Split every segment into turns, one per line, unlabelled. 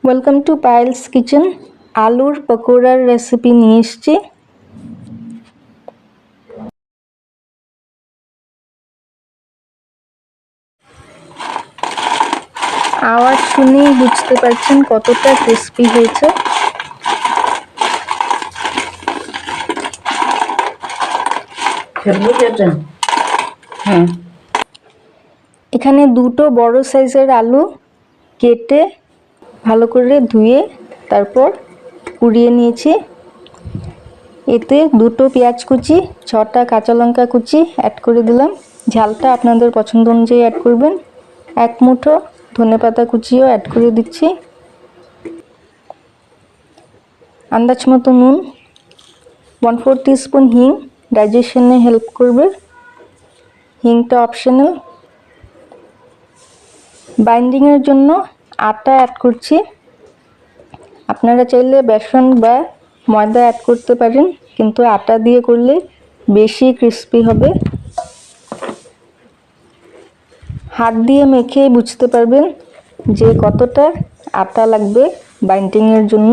Welcome to Payel's kitchen. আলুর পকোড়ার recipe নিয়ে এসেছি। আওয়াজ শুনেই বুঝতে পারছেন কতটা ক্রিস্পি হয়েছে। এখানে দুটো বড় সাইজের আলু কেটে ভালো করে ধুয়ে তারপর কুড়িয়ে নিয়েছি। এতে দুটো পেঁয়াজ কুচি, 6টা কাঁচা লঙ্কা কুচি অ্যাড করে দিলাম। ঝালটা আপনাদের পছন্দ অনুযায়ী অ্যাড করবেন। 1 মুঠো ধনেপাতা কুচিও অ্যাড করে দিচ্ছি। আন্দাজ মতো নুন, 1/4 টিস্পুন হিং, ডাইজেশনে হেল্প করবে। হিংটা অপশনাল। বাইন্ডিংয়ের জন্য আটা অ্যাড করছি। আপনারা চাইলে বেসন বা ময়দা অ্যাড করতে পারেন, কিন্তু আটা দিয়ে করলে বেশি ক্রিস্পি হবে। হাত দিয়ে মেখে বুঝতে পারবেন যে কতটা আটা লাগবে বাইন্ডিংয়ের জন্য।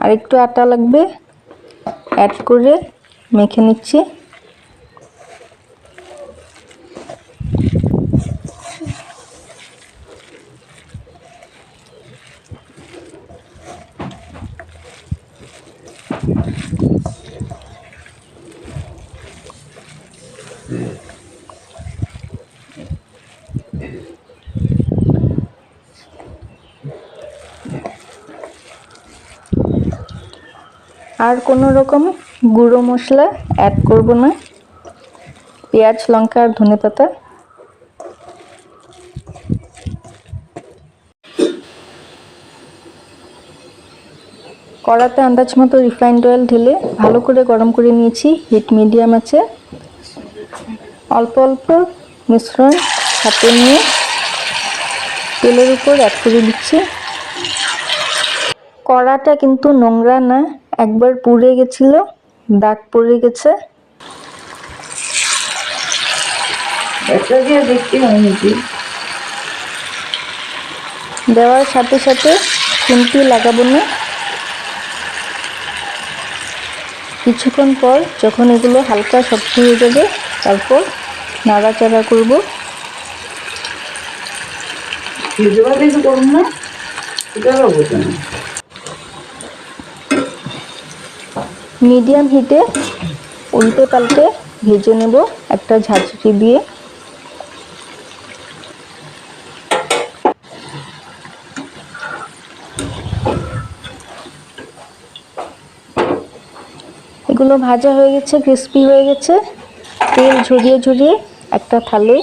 আর একটু আটা লাগবে, অ্যাড করে মেখে নিচ্ছি। আর কোনো রকম গুঁড়ো মশলা অ্যাড করব না। পেঁয়াজ, লঙ্কা আর ধনেপাতা। কড়াতে আন্দাজ মতো রিফাইন্ড অয়েল ঢেলে ভালো করে গরম করে নিয়েছি। হিট মিডিয়াম আছে। অল্প অল্প মিশ্রণ হাতে নিয়ে তেলের উপর অ্যাড করে দিচ্ছি। কড়াটা কিন্তু নোংরা না, একবার পুড়ে গেছিল, দাগ পড়ে গেছে। দেওয়ার সাথে সাথে খুন্তি লাগাবো না। কিছুক্ষণ পর যখন এগুলো হালকা শক্ত হয়ে যাবে তারপর নাড়াচাড়া করব। মিডিয়াম হিটে উল্টে পাল্টে ভেজে নেব একটা ঝাঁঝরি দিয়ে। এগুলো ভাজা হয়ে গেছে, ক্রিস্পি হয়ে গেছে। তেল ঝরিয়ে ঝরিয়ে একটা থালে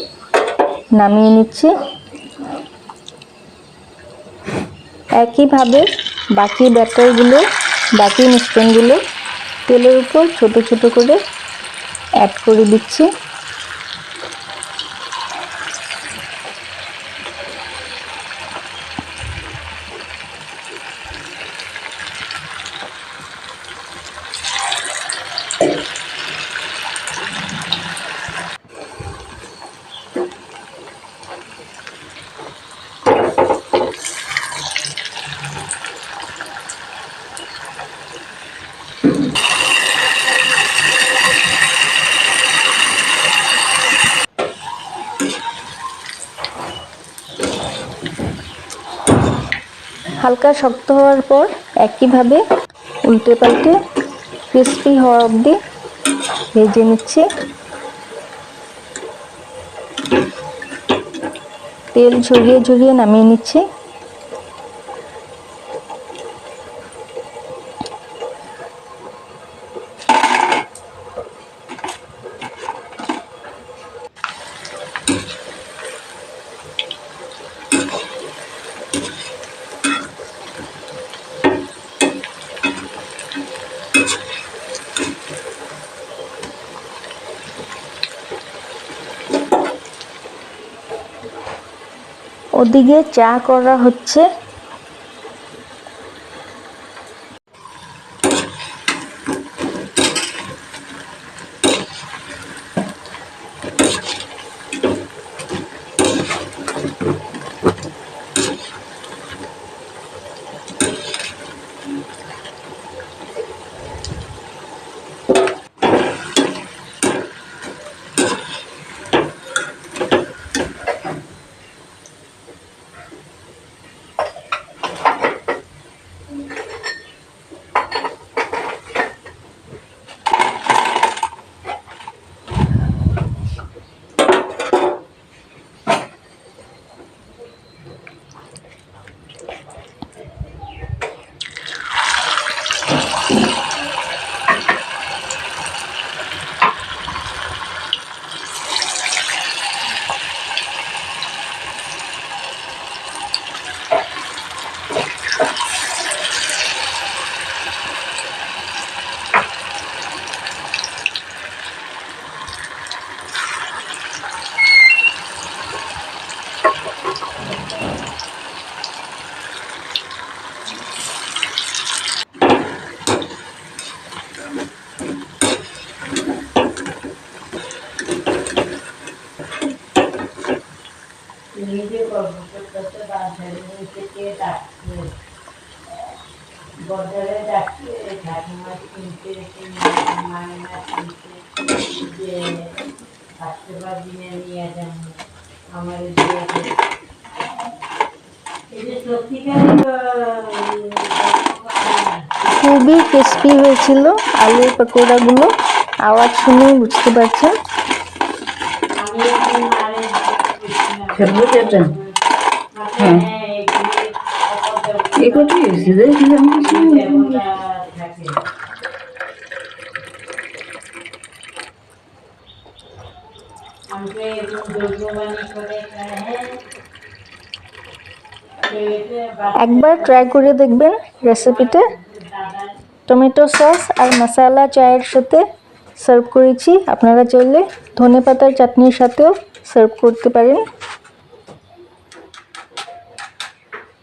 নামিয়ে নিচ্ছি। একইভাবে বাকি ব্যাটারগুলো, বাকি মিশ্রণগুলো তেলের উপর ছোট ছোট করে অ্যাড করে দিচ্ছি। হালকা শক্ত হওয়ার পর একইভাবে উল্টে পাল্টে ক্রিস্পি হওয়া অবধি ভেজে নিচ্ছি। তেল ঝরিয়ে ঝরিয়ে নামিয়ে নিচ্ছি। ওদিকে চা করা হচ্ছে। খুবই ক্রিস্পি হয়েছিল আলুর পকোড়াগুলো, আওয়াজ শুনেই বুঝতে পারছেন। একবার ট্রাই করে দেখবেন রেসিপিটা। টমেটো সস আর মশলা চায়ের সাথে সার্ভ করেছি, আপনারা চাইলে ধনেপাতার চাটনির সাথেও সার্ভ করতে পারেন।